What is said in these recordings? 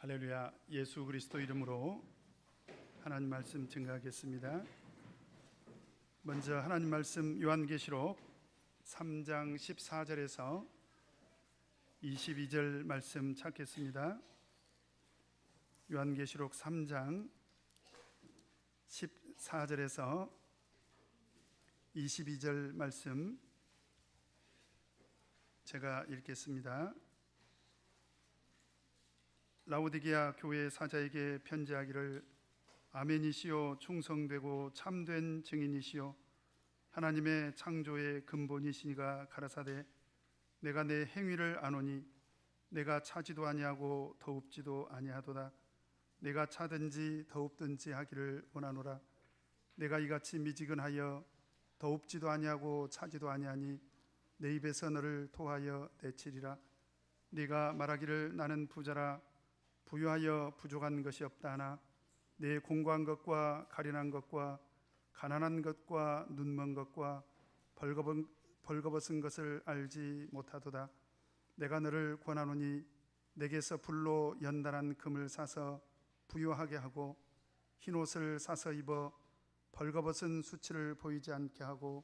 할렐루야. 예수 그리스도 이름으로 하나님 말씀 증거하겠습니다. 먼저 하나님 말씀 요한계시록 3장 14절에서 22절 말씀 찾겠습니다. 요한계시록 3장 14절에서 22절 말씀 제가 읽겠습니다. 라오디게아 교회 사자에게 편지하기를 아멘이시요 충성되고 참된 증인이시요 하나님의 창조의 근본이시니가 가라사대 내가 내 행위를 아노니 내가 차지도 아니하고 더웁지도 아니하도다. 내가 차든지 더웁든지 하기를 원하노라. 내가 이같이 미지근하여 더웁지도 아니하고 차지도 아니하니 내 입에서 너를 토하여 내치리라. 네가 말하기를 나는 부자라 부유하여 부족한 것이 없다 하나 내 공고한 것과 가련한 것과 가난한 것과 눈먼 것과 벌거벗은 것을 알지 못하도다. 내가 너를 권하노니 내게서 불로 연단한 금을 사서 부유하게 하고 흰옷을 사서 입어 벌거벗은 수치를 보이지 않게 하고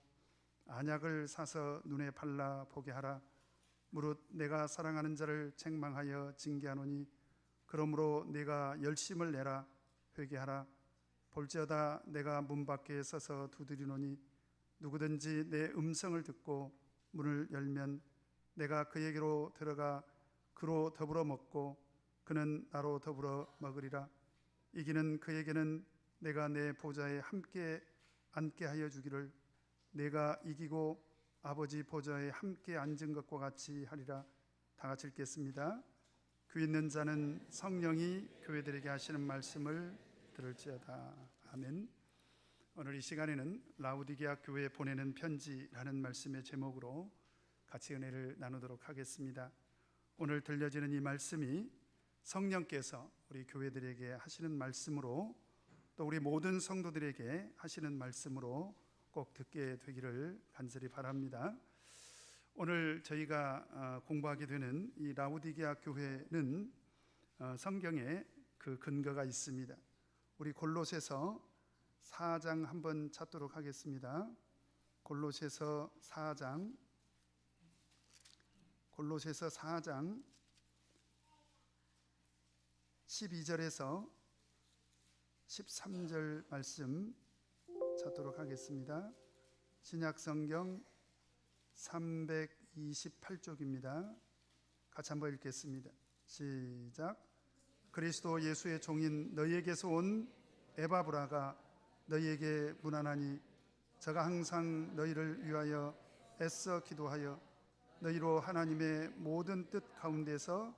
안약을 사서 눈에 발라 보게 하라. 무릇 내가 사랑하는 자를 책망하여 징계하노니 그러므로 내가 열심을 내라. 회개하라. 볼지어다 내가 문 밖에 서서 두드리노니 누구든지 내 음성을 듣고 문을 열면 내가 그에게로 들어가 그로 더불어 먹고 그는 나로 더불어 먹으리라. 이기는 그에게는 내가 내 보좌에 함께 앉게 하여 주기를 내가 이기고 아버지 보좌에 함께 앉은 것과 같이 하리라. 다 같이 읽겠습니다. 귀 있는 자는 성령이 교회들에게 하시는 말씀을 들을지어다. 아멘. 오늘 이 시간에는 라오디게아 교회에 보내는 편지라는 말씀의 제목으로 같이 은혜를 나누도록 하겠습니다. 오늘 들려지는 이 말씀이 성령께서 우리 교회들에게 하시는 말씀으로 또 우리 모든 성도들에게 하시는 말씀으로 꼭 듣게 되기를 간절히 바랍니다. 오늘 저희가 공부하게 되는 이 라오디게아 교회는 성경에 그 근거가 있습니다. 우리 골로새서 4장 한번 찾도록 하겠습니다. 골로새서 4장 12절에서 13절 말씀 찾도록 하겠습니다. 신약성경 328쪽입니다. 같이 한번 읽겠습니다. 시작. 그리스도 예수의 종인 너희에게서 온 에바브라가 너희에게 문안하니 저가 항상 너희를 위하여 애써 기도하여 너희로 하나님의 모든 뜻 가운데서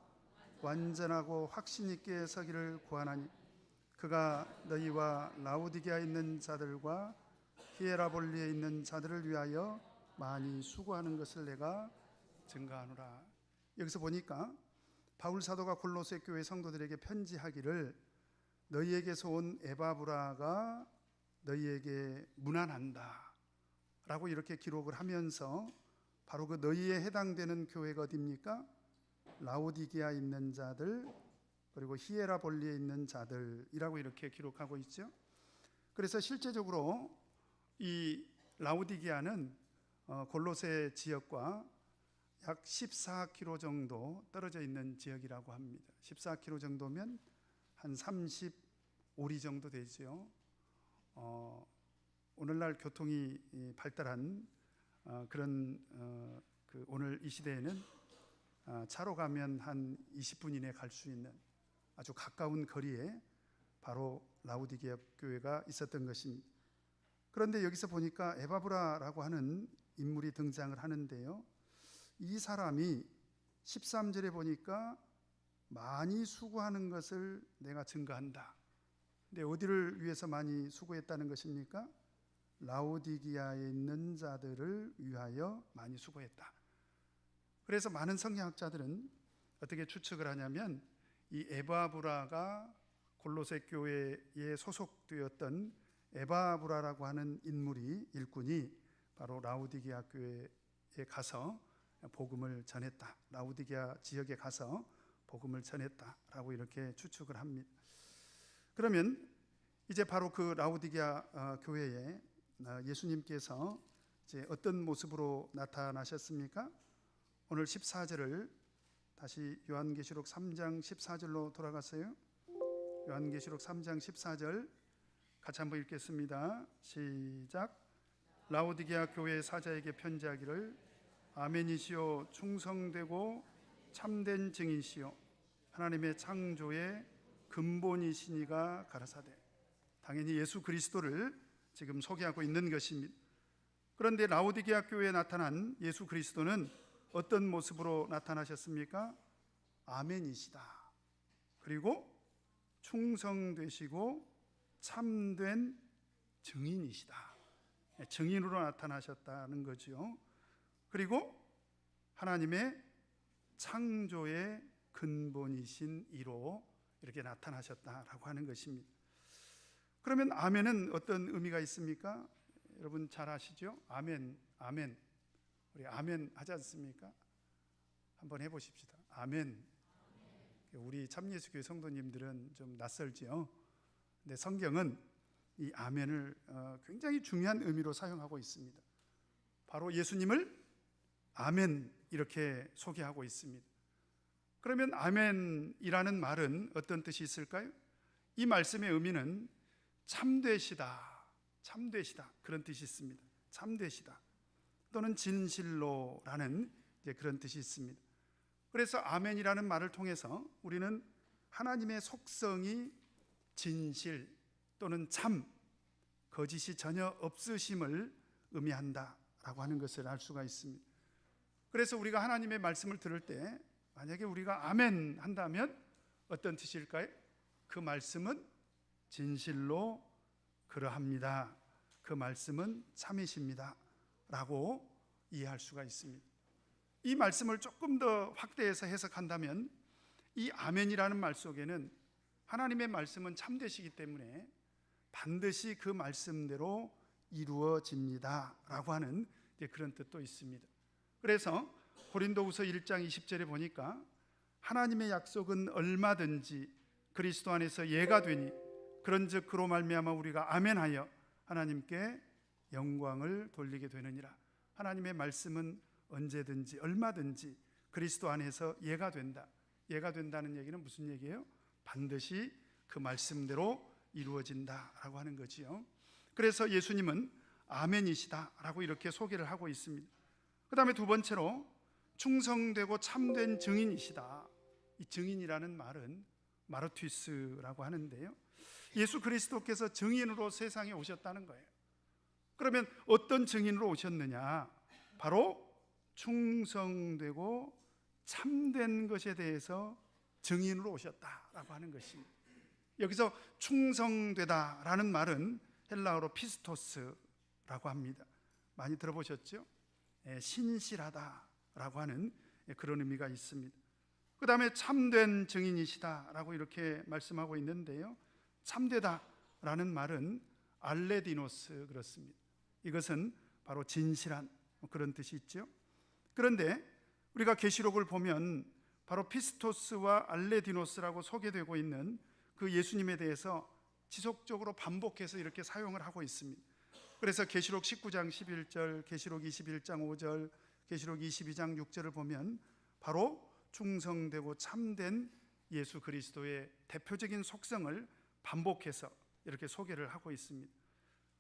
완전하고 확신 있게 서기를 구하나니 그가 너희와 라오디게아에 있는 자들과 히에라볼리에 있는 자들을 위하여 많이 수고하는 것을 내가 증거하노라. 여기서 보니까 바울 사도가 골로새 교회 성도들에게 편지하기를 너희에게서 온 에바브라가 너희에게 문안한다 라고 이렇게 기록을 하면서 바로 그 너희에 해당되는 교회가 어디입니까? 라오디게아에 있는 자들 그리고 히에라볼리에 있는 자들이라고 이렇게 기록하고 있죠. 그래서 실제적으로 이 라오디게아는 골로새 지역과 약 14km 정도 떨어져 있는 지역이라고 합니다. 14km 정도면 한 35리 정도 되죠. 오늘날 교통이 발달한 그런 오늘 이 시대에는 차로 가면 한 20분 이내에 갈 수 있는 아주 가까운 거리에 바로 라오디게아 교회가 있었던 것입니다. 그런데 여기서 보니까 에바브라라고 하는 인물이 등장을 하는데요, 이 사람이 13절에 보니까 많이 수고하는 것을 내가 증거한다. 근데 어디를 위해서 많이 수고했다는 것입니까? 라오디게아에 있는 자들을 위하여 많이 수고했다. 그래서 많은 성경학자들은 어떻게 추측을 하냐면 이 에바브라가 골로새 교회에 소속되었던 에바브라라고 하는 인물이 일꾼이 바로 라오디게아 교회에 가서 복음을 전했다. 라오디게아 지역에 가서 복음을 전했다라고 이렇게 추측을 합니다. 그러면 이제 바로 그 라오디게아 교회에 예수님께서 이제 어떤 모습으로 나타나셨습니까? 오늘 14절을 다시 요한계시록 3장 14절로 돌아갔어요. 요한계시록 3장 14절 같이 한번 읽겠습니다. 시작. 라오디게아 교회 사자에게 편지하기를 아멘이시오 충성되고 참된 증인이시오 하나님의 창조의 근본이시니가 가라사대. 당연히 예수 그리스도를 지금 소개하고 있는 것입니다. 그런데 라오디게아 교회에 나타난 예수 그리스도는 어떤 모습으로 나타나셨습니까? 아멘이시다. 그리고 충성되시고 참된 증인이시다. 증인으로 나타나셨다는 거죠. 그리고 하나님의 창조의 근본이신 이로 이렇게 나타나셨다라고 하는 것입니다. 그러면 아멘은 어떤 의미가 있습니까? 여러분 잘 아시죠? 아멘, 아멘. 우리 아멘 하지 않습니까? 한번 해보십시다. 아멘. 우리 참예수교회 성도님들은 좀 낯설지요. 근데 성경은 이 아멘을 굉장히 중요한 의미로 사용하고 있습니다. 바로 예수님을 아멘 이렇게 소개하고 있습니다. 그러면 아멘이라는 말은 어떤 뜻이 있을까요? 이 말씀의 의미는 참되시다, 참되시다 그런 뜻이 있습니다. 참되시다 또는 진실로라는 그런 뜻이 있습니다. 그래서 아멘이라는 말을 통해서 우리는 하나님의 속성이 진실 또는 참, 거짓이 전혀 없으심을 의미한다라고 하는 것을 알 수가 있습니다. 그래서 우리가 하나님의 말씀을 들을 때 만약에 우리가 아멘 한다면 어떤 뜻일까요? 그 말씀은 진실로 그러합니다. 그 말씀은 참이십니다 라고 이해할 수가 있습니다. 이 말씀을 조금 더 확대해서 해석한다면 이 아멘이라는 말 속에는 하나님의 말씀은 참되시기 때문에 반드시 그 말씀대로 이루어집니다 라고 하는 그런 뜻도 있습니다. 그래서 고린도후서 1장 20절에 보니까 하나님의 약속은 얼마든지 그리스도 안에서 예가 되니 그런즉 그로 말미암아 우리가 아멘하여 하나님께 영광을 돌리게 되느니라. 하나님의 말씀은 언제든지 얼마든지 그리스도 안에서 예가 된다. 예가 된다는 얘기는 무슨 얘기예요? 반드시 그 말씀대로 이루어진다라고 하는 거지요. 그래서 예수님은 아멘이시다라고 이렇게 소개를 하고 있습니다. 그 다음에 두 번째로 충성되고 참된 증인이시다. 이 증인이라는 말은 마르투스라고 하는데요, 예수 그리스도께서 증인으로 세상에 오셨다는 거예요. 그러면 어떤 증인으로 오셨느냐? 바로 충성되고 참된 것에 대해서 증인으로 오셨다라고 하는 것입니다. 여기서 충성되다라는 말은 헬라어로 피스토스라고 합니다. 많이 들어보셨죠? 신실하다라고 하는 그런 의미가 있습니다. 그 다음에 참된 증인이시다라고 이렇게 말씀하고 있는데요, 참되다라는 말은 알레디노스 그렇습니다. 이것은 바로 진실한 그런 뜻이 있죠. 그런데 우리가 계시록을 보면 바로 피스토스와 알레디노스라고 소개되고 있는 그 예수님에 대해서 지속적으로 반복해서 이렇게 사용을 하고 있습니다. 그래서 계시록 19장 11절, 계시록 21장 5절, 계시록 22장 6절을 보면 바로 충성되고 참된 예수 그리스도의 대표적인 속성을 반복해서 이렇게 소개를 하고 있습니다.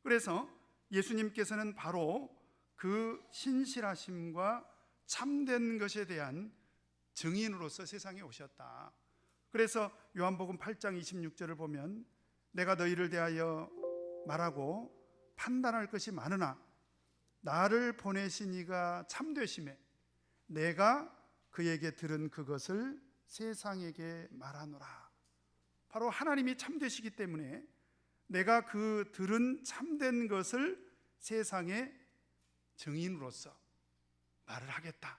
그래서 예수님께서는 바로 그 신실하심과 참된 것에 대한 증인으로서 세상에 오셨다. 그래서 요한복음 8장 26절을 보면 내가 너희를 대하여 말하고 판단할 것이 많으나 나를 보내신 이가 참되심에 내가 그에게 들은 그것을 세상에게 말하노라. 바로 하나님이 참되시기 때문에 내가 그 들은 참된 것을 세상에 증인으로서 말을 하겠다,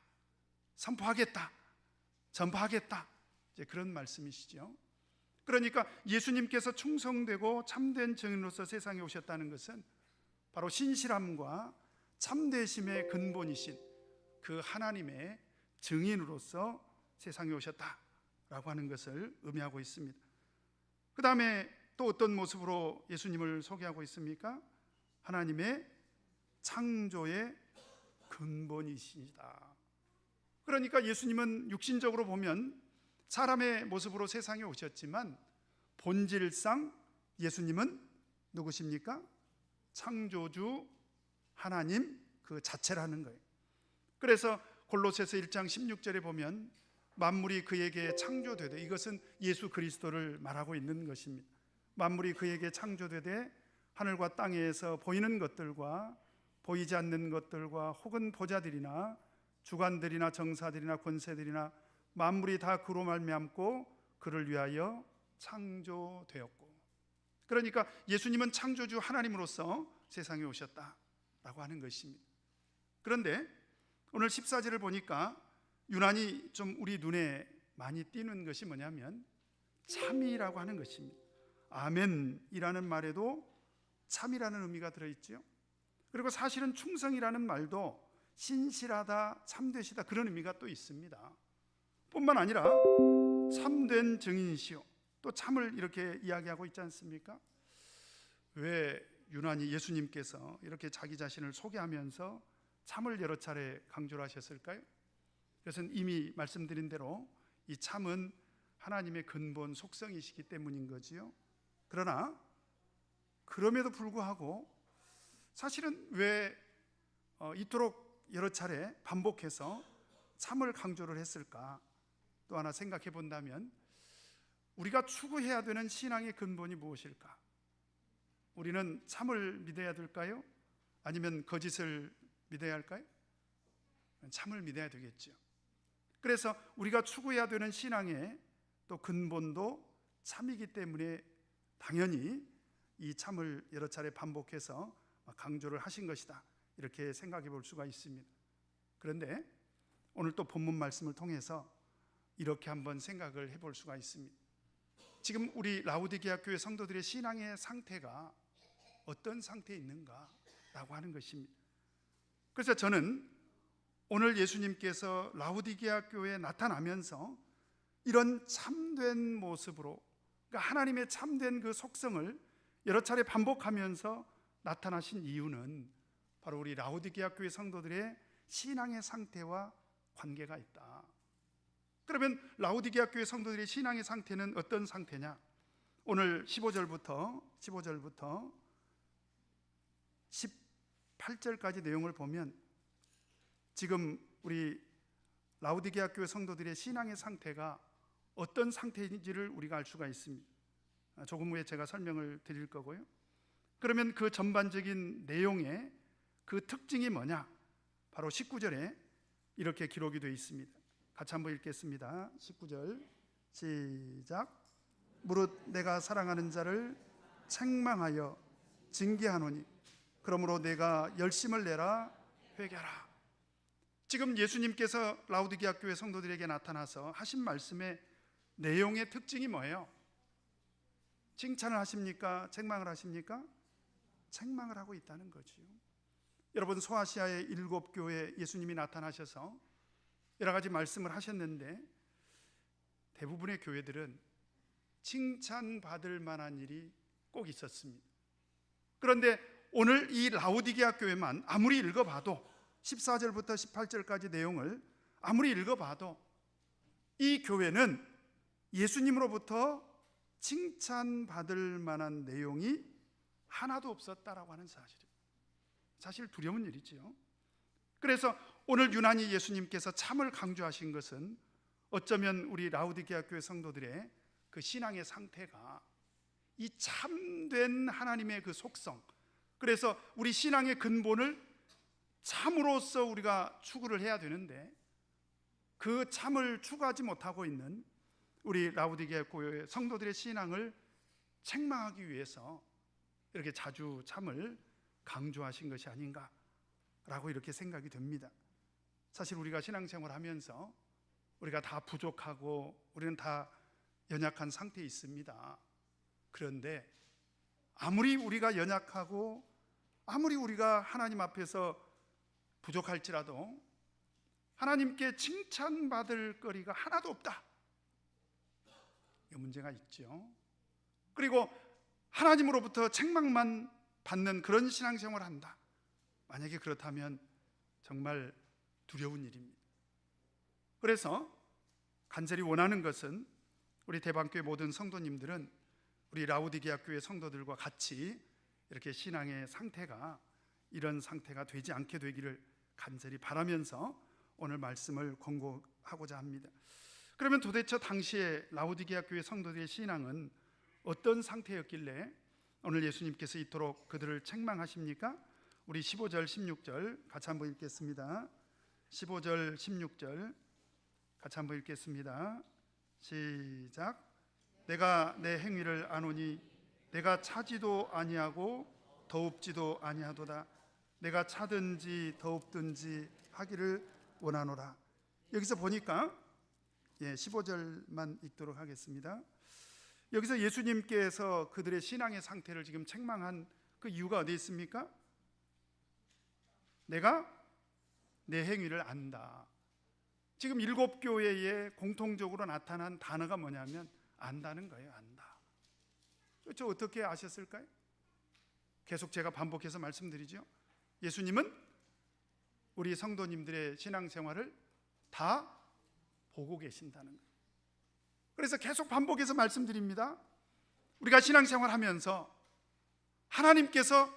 선포하겠다, 전파하겠다, 이제 그런 말씀이시죠. 그러니까 예수님께서 충성되고 참된 증인으로서 세상에 오셨다는 것은 바로 신실함과 참되심의 근본이신 그 하나님의 증인으로서 세상에 오셨다라고 하는 것을 의미하고 있습니다. 그 다음에 또 어떤 모습으로 예수님을 소개하고 있습니까? 하나님의 창조의 근본이시다. 그러니까 예수님은 육신적으로 보면 사람의 모습으로 세상에 오셨지만 본질상 예수님은 누구십니까? 창조주 하나님 그 자체라는 거예요. 그래서 골로새서 1장 16절에 보면 만물이 그에게 창조되되, 이것은 예수 그리스도를 말하고 있는 것입니다. 만물이 그에게 창조되되 하늘과 땅에서 보이는 것들과 보이지 않는 것들과 혹은 보좌들이나 주관들이나 정사들이나 권세들이나 만물이 다 그로 말미암고 그를 위하여 창조되었고. 그러니까 예수님은 창조주 하나님으로서 세상에 오셨다라고 하는 것입니다. 그런데 오늘 14절을 보니까 유난히 좀 우리 눈에 많이 띄는 것이 뭐냐면 참이라고 하는 것입니다. 아멘이라는 말에도 참이라는 의미가 들어있죠. 그리고 사실은 충성이라는 말도 신실하다, 참되시다 그런 의미가 또 있습니다. 뿐만 아니라 참된 증인이시오, 또 참을 이렇게 이야기하고 있지 않습니까? 왜 유난히 예수님께서 이렇게 자기 자신을 소개하면서 참을 여러 차례 강조를 하셨을까요? 그것은 이미 말씀드린 대로 이 참은 하나님의 근본 속성이시기 때문인 거지요. 그러나 그럼에도 불구하고 사실은 왜 이토록 여러 차례 반복해서 참을 강조를 했을까? 또 하나 생각해 본다면 우리가 추구해야 되는 신앙의 근본이 무엇일까? 우리는 참을 믿어야 될까요? 아니면 거짓을 믿어야 할까요? 참을 믿어야 되겠죠. 그래서 우리가 추구해야 되는 신앙의 또 근본도 참이기 때문에 당연히 이 참을 여러 차례 반복해서 강조를 하신 것이다, 이렇게 생각해 볼 수가 있습니다. 그런데 오늘 또 본문 말씀을 통해서 이렇게 한번 생각을 해볼 수가 있습니다. 지금 우리 라우디게아 교회 성도들의 신앙의 상태가 어떤 상태에 있는가라고 하는 것입니다. 그래서 저는 오늘 예수님께서 라우디게아 교회에 나타나면서 이런 참된 모습으로, 그러니까 하나님의 참된 그 속성을 여러 차례 반복하면서 나타나신 이유는 바로 우리 라우디게아 교회 성도들의 신앙의 상태와 관계가 있다. 그러면 라우디게아 교회 성도들의 신앙의 상태는 어떤 상태냐? 오늘 15절부터 18절까지 내용을 보면 지금 우리 라우디게아 교회 성도들의 신앙의 상태가 어떤 상태인지를 우리가 알 수가 있습니다. 조금 후에 제가 설명을 드릴 거고요. 그러면 그 전반적인 내용의 그 특징이 뭐냐? 바로 19절에 이렇게 기록이 되어 있습니다. 같이 한번 읽겠습니다. 19절 시작. 무릇 내가 사랑하는 자를 책망하여 징계하노니 그러므로 내가 열심을 내라 회개하라. 지금 예수님께서 라우디게아 교회 성도들에게 나타나서 하신 말씀의 내용의 특징이 뭐예요? 칭찬을 하십니까? 책망을 하십니까? 책망을 하고 있다는 거지요. 여러분, 소아시아의 7교회 예수님이 나타나셔서 여러 가지 말씀을 하셨는데 대부분의 교회들은 칭찬받을 만한 일이 꼭 있었습니다. 그런데 오늘 이 라우디게아 교회만 아무리 읽어봐도 14절부터 18절까지 내용을 아무리 읽어봐도 이 교회는 예수님으로부터 칭찬받을 만한 내용이 하나도 없었다라고 하는 사실입니다. 사실 두려운 일이지요. 그래서 오늘 유난히 예수님께서 참을 강조하신 것은 어쩌면 우리 라우디게아 교회 성도들의 그 신앙의 상태가 이 참된 하나님의 그 속성, 그래서 우리 신앙의 근본을 참으로써 우리가 추구를 해야 되는데 그 참을 추구하지 못하고 있는 우리 라우디게아 교회 성도들의 신앙을 책망하기 위해서 이렇게 자주 참을 강조하신 것이 아닌가라고 이렇게 생각이 됩니다. 사실 우리가 신앙생활 하면서 우리가 다 부족하고 우리는 다 연약한 상태에 있습니다. 그런데 아무리 우리가 연약하고 아무리 우리가 하나님 앞에서 부족할지라도 하나님께 칭찬받을 거리가 하나도 없다, 문제가 있죠. 그리고 하나님으로부터 책망만 받는 그런 신앙생활을 한다. 만약에 그렇다면 정말 두려운 일입니다. 그래서 간절히 원하는 것은 우리 대방교회 모든 성도님들은 우리 라우디게아 교회 성도들과 같이 이렇게 신앙의 상태가 이런 상태가 되지 않게 되기를 간절히 바라면서 오늘 말씀을 권고하고자 합니다. 그러면 도대체 당시에 라우디게아 교회 성도들의 신앙은 어떤 상태였길래 오늘 예수님께서 이토록 그들을 책망하십니까? 우리 15절 16절 같이 한번 읽겠습니다. 15절 16절 같이 한번 읽겠습니다. 시작. 내가 내 행위를 아노니 내가 차지도 아니하고 더웁지도 아니하도다. 내가 차든지 더웁든지 하기를 원하노라. 여기서 보니까 15절만 읽도록 하겠습니다. 여기서 예수님께서 그들의 신앙의 상태를 지금 책망한 그 이유가 어디 있습니까? 내가 내 행위를 안다. 지금 7교회에 공통적으로 나타난 단어가 뭐냐면 안다는 거예요. 안다. 저 어떻게 아셨을까요? 계속 제가 반복해서 말씀드리죠. 예수님은 우리 성도님들의 신앙생활을 다 보고 계신다는 거예요. 그래서 계속 반복해서 말씀드립니다. 우리가 신앙생활하면서 하나님께서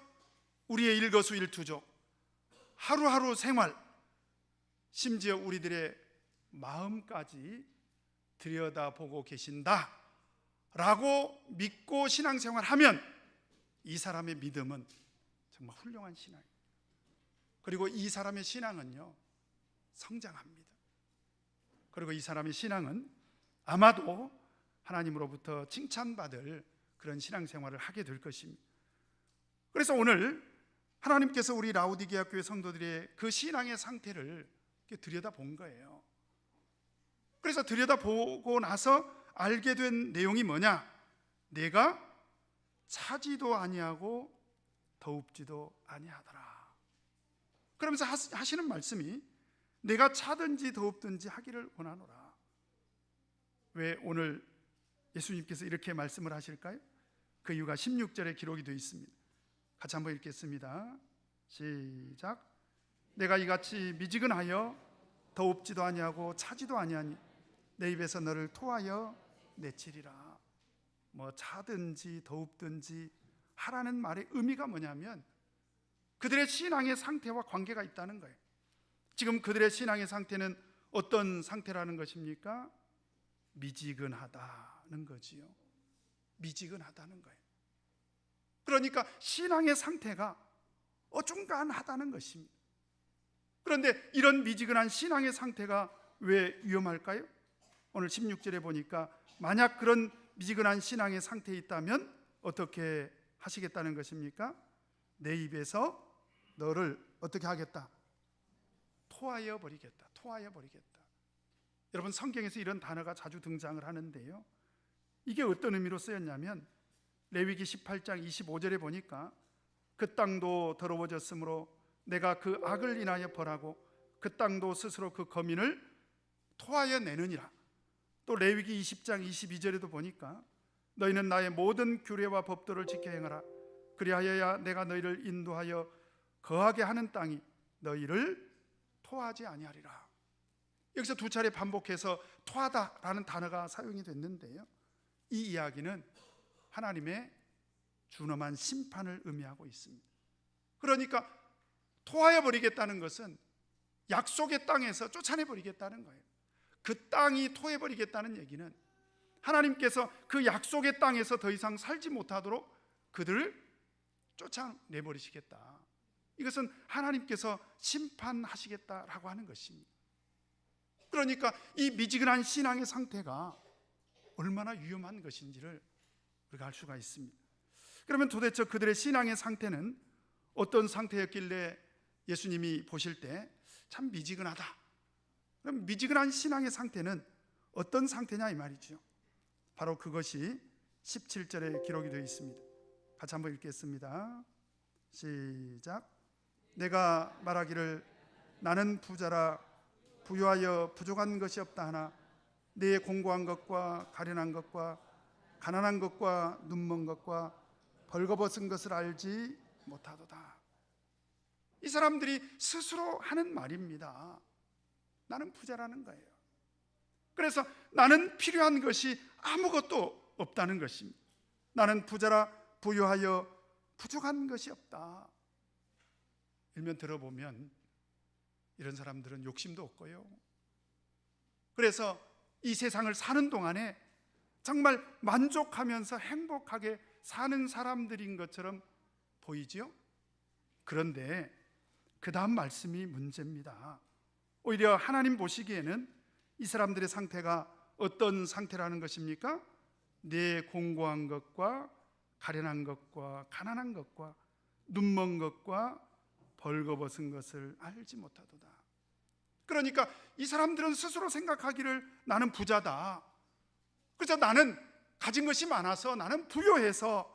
우리의 일거수일투족, 하루하루 생활, 심지어 우리들의 마음까지 들여다보고 계신다라고 믿고 신앙생활하면 이 사람의 믿음은 정말 훌륭한 신앙이에요. 그리고 이 사람의 신앙은요 성장합니다. 그리고 이 사람의 신앙은 아마도 하나님으로부터 칭찬받을 그런 신앙생활을 하게 될 것입니다. 그래서 오늘 하나님께서 우리 라우디게아 교회 성도들의 그 신앙의 상태를 들여다본 거예요. 그래서 들여다보고 나서 알게 된 내용이 뭐냐? 내가 차지도 아니하고 더웁지도 아니하더라. 그러면서 하시는 말씀이 내가 차든지 더웁든지 하기를 원하노라. 왜 오늘 예수님께서 이렇게 말씀을 하실까요? 그 이유가 16절에 기록이 되어 있습니다. 같이 한번 읽겠습니다. 시작. 내가 이같이 미지근하여 더웁지도 아니하고 차지도 아니하니 내 입에서 너를 토하여 내치리라. 뭐 차든지 더웁든지 하라는 말의 의미가 뭐냐면 그들의 신앙의 상태와 관계가 있다는 거예요. 지금 그들의 신앙의 상태는 어떤 상태라는 것입니까? 미지근하다는 거지요. 미지근하다는 거예요. 그러니까 신앙의 상태가 어중간하다는 것입니다. 그런데 이런 미지근한 신앙의 상태가 왜 위험할까요? 오늘 16절에 보니까 만약 그런 미지근한 신앙의 상태에 있다면 어떻게 하시겠다는 것입니까? 내 입에서 너를 어떻게 하겠다? 토하여 버리겠다. 토하여 버리겠다. 여러분 성경에서 이런 단어가 자주 등장을 하는데요, 이게 어떤 의미로 쓰였냐면 레위기 18장 25절에 보니까 그 땅도 더러워졌으므로 내가 그 악을 인하여 벌하고 그 땅도 스스로 그 거민을 토하여 내느니라. 또 레위기 20장 22절에도 보니까 너희는 나의 모든 규례와 법도를 지켜 행하라. 그리하여야 내가 너희를 인도하여 거하게 하는 땅이 너희를 토하지 아니하리라. 여기서 두 차례 반복해서 토하다라는 단어가 사용이 됐는데요, 이 이야기는 하나님의 준엄한 심판을 의미하고 있습니다. 그러니까 토하여 버리겠다는 것은 약속의 땅에서 쫓아내 버리겠다는 거예요. 그 땅이 토해 버리겠다는 얘기는 하나님께서 그 약속의 땅에서 더 이상 살지 못하도록 그들을 쫓아내 버리시겠다. 이것은 하나님께서 심판하시겠다라고 하는 것입니다. 그러니까 이 미지근한 신앙의 상태가 얼마나 위험한 것인지를 우리가 알 수가 있습니다. 그러면 도대체 그들의 신앙의 상태는 어떤 상태였길래 예수님이 보실 때 참 미지근하다. 그럼 미지근한 신앙의 상태는 어떤 상태냐 이 말이죠. 바로 그것이 17절에 기록이 되어 있습니다. 같이 한번 읽겠습니다. 시작. 내가 말하기를 나는 부자라 부유하여 부족한 것이 없다 하나 내 공고한 것과 가련한 것과 가난한 것과 눈먼 것과 벌거벗은 것을 알지 못하도다. 이 사람들이 스스로 하는 말입니다. 나는 부자라는 거예요. 그래서 나는 필요한 것이 아무것도 없다는 것입니다. 나는 부자라 부유하여 부족한 것이 없다. 일면 들어보면 이런 사람들은 욕심도 없고요, 그래서 이 세상을 사는 동안에 정말 만족하면서 행복하게 사는 사람들인 것처럼 보이지요? 그런데 그 다음 말씀이 문제입니다. 오히려 하나님 보시기에는 이 사람들의 상태가 어떤 상태라는 것입니까? 내 공고한 것과 가련한 것과 가난한 것과 눈먼 것과 벌거벗은 것을 알지 못하도다. 그러니까 이 사람들은 스스로 생각하기를 나는 부자다, 그래서 나는 가진 것이 많아서, 나는 부유해서,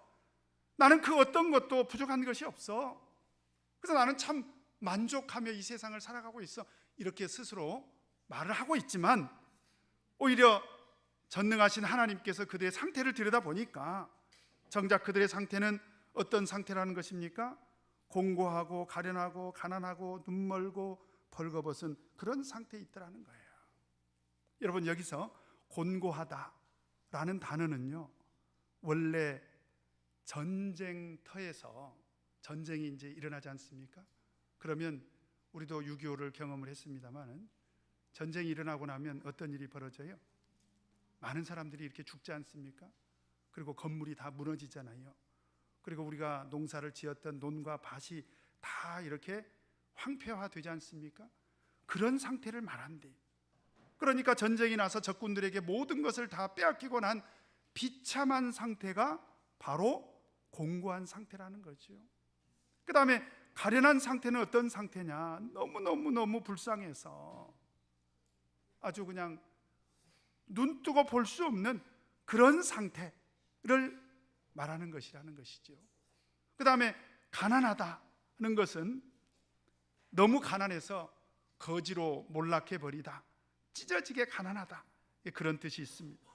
나는 그 어떤 것도 부족한 것이 없어, 그래서 나는 참 만족하며 이 세상을 살아가고 있어, 이렇게 스스로 말을 하고 있지만 오히려 전능하신 하나님께서 그들의 상태를 들여다보니까 정작 그들의 상태는 어떤 상태라는 것입니까? 공고하고 가련하고 가난하고 눈멀고 벌거벗은 그런 상태에 있더라는 거예요. 여러분, 여기서 곤고하다라는 단어는요, 원래 전쟁터에서 전쟁이 이제 일어나지 않습니까? 그러면 우리도 6.25를 경험을 했습니다만 전쟁이 일어나고 나면 어떤 일이 벌어져요? 많은 사람들이 이렇게 죽지 않습니까? 그리고 건물이 다 무너지잖아요. 그리고 우리가 농사를 지었던 논과 밭이 다 이렇게 황폐화되지 않습니까? 그런 상태를 말한대. 그러니까 전쟁이 나서 적군들에게 모든 것을 다 빼앗기고 난 비참한 상태가 바로 공고한 상태라는 거죠. 그 다음에 가련한 상태는 어떤 상태냐? 너무 불쌍해서 아주 그냥 눈 뜨고 볼 수 없는 그런 상태를 말하는 것이라는 것이죠. 그 다음에 가난하다는 것은 너무 가난해서 거지로 몰락해 버리다, 찢어지게 가난하다, 그런 뜻이 있습니다.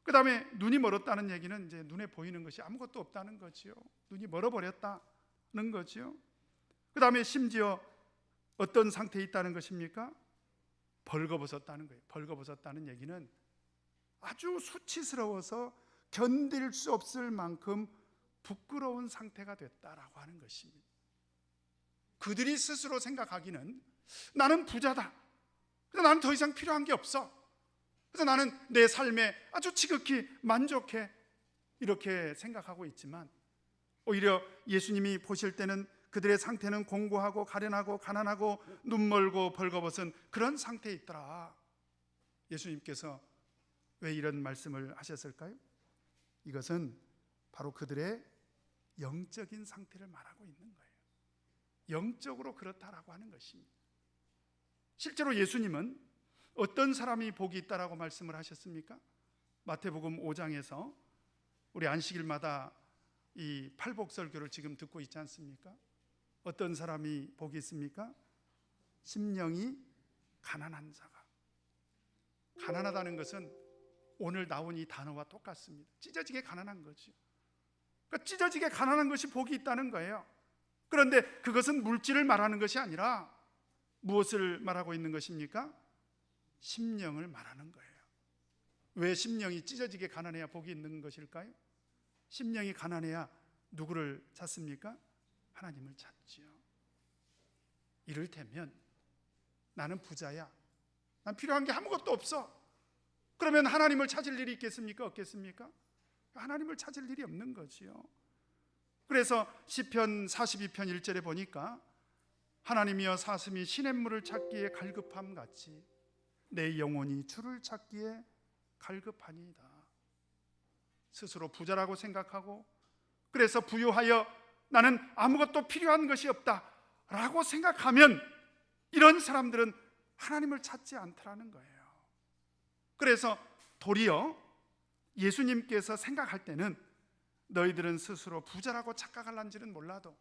그 다음에 눈이 멀었다는 얘기는 이제 눈에 보이는 것이 아무것도 없다는 거지요. 눈이 멀어버렸다는 거지요. 그 다음에 심지어 어떤 상태에 있다는 것입니까? 벌거벗었다는 거예요. 벌거벗었다는 얘기는 아주 수치스러워서 견딜 수 없을 만큼 부끄러운 상태가 됐다라고 하는 것입니다. 그들이 스스로 생각하기는 나는 부자다, 그래서 나는 더 이상 필요한 게 없어, 그래서 나는 내 삶에 아주 지극히 만족해, 이렇게 생각하고 있지만 오히려 예수님이 보실 때는 그들의 상태는 공고하고 가련하고 가난하고 눈멀고 벌거벗은 그런 상태에 있더라. 예수님께서 왜 이런 말씀을 하셨을까요? 이것은 바로 그들의 영적인 상태를 말하고 있는 거예요. 영적으로 그렇다라고 하는 것입니다. 실제로 예수님은 어떤 사람이 복이 있다라고 말씀을 하셨습니까? 마태복음 5장에서 우리 안식일마다 이 팔복설교를 지금 듣고 있지 않습니까? 어떤 사람이 복이 있습니까? 심령이 가난한 자가. 가난하다는 것은 오늘 나온 이 단어와 똑같습니다. 찢어지게 가난한 거죠. 그러니까 찢어지게 가난한 것이 복이 있다는 거예요. 그런데 그것은 물질을 말하는 것이 아니라 무엇을 말하고 있는 것입니까? 심령을 말하는 거예요. 왜 심령이 찢어지게 가난해야 복이 있는 것일까요? 심령이 가난해야 누구를 찾습니까? 하나님을 찾지요. 이를테면 나는 부자야, 난 필요한 게 아무것도 없어, 그러면 하나님을 찾을 일이 있겠습니까? 없겠습니까? 하나님을 찾을 일이 없는 거지요. 그래서 시편 42편 1절에 보니까 하나님이여 사슴이 시냇물을 찾기에 갈급함 같이 내 영혼이 주를 찾기에 갈급하니이다. 스스로 부자라고 생각하고 그래서 부유하여 나는 아무것도 필요한 것이 없다라고 생각하면 이런 사람들은 하나님을 찾지 않더라는 거예요. 그래서 도리어 예수님께서 생각할 때는 너희들은 스스로 부자라고 착각할런지는 몰라도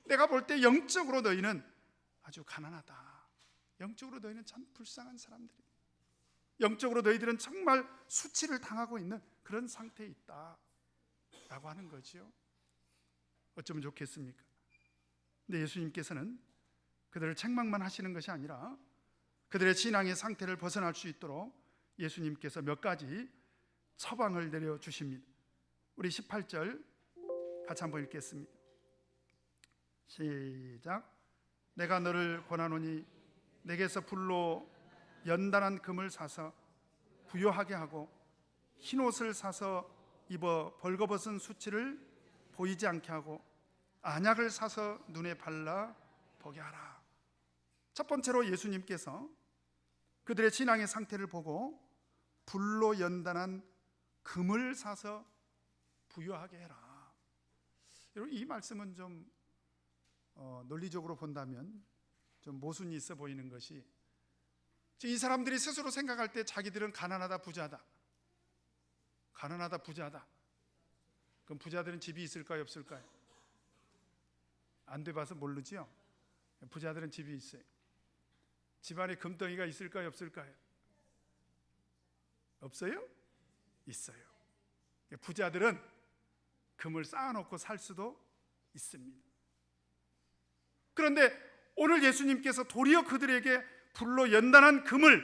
내가 볼 때 영적으로 너희는 아주 가난하다, 영적으로 너희는 참 불쌍한 사람들이다, 영적으로 너희들은 정말 수치를 당하고 있는 그런 상태에 있다라고 하는 거죠. 어쩌면 좋겠습니까? 근데 예수님께서는 그들을 책망만 하시는 것이 아니라 그들의 신앙의 상태를 벗어날 수 있도록 예수님께서 몇 가지 처방을 내려주십니다. 우리 18절 같이 한번 읽겠습니다. 시작. 내가 너를 권하노니 내게서 불로 연단한 금을 사서 부요하게 하고 흰옷을 사서 입어 벌거벗은 수치를 보이지 않게 하고 안약을 사서 눈에 발라 보게 하라. 첫 번째로 예수님께서 그들의 신앙의 상태를 보고 불로 연단한 금을 사서 부요하게 해라. 여러분, 이 말씀은 좀 논리적으로 본다면 좀 모순이 있어 보이는 것이, 이 사람들이 스스로 생각할 때 자기들은 가난하다 부자다, 가난하다 부자다. 그럼 부자들은 집이 있을까요 없을까요? 안 돼봐서 모르지요. 부자들은 집이 있어요. 집안에 금덩이가 있을까요 없을까요? 없어요? 있어요. 부자들은 금을 쌓아놓고 살 수도 있습니다. 그런데 오늘 예수님께서 도리어 그들에게 불로 연단한 금을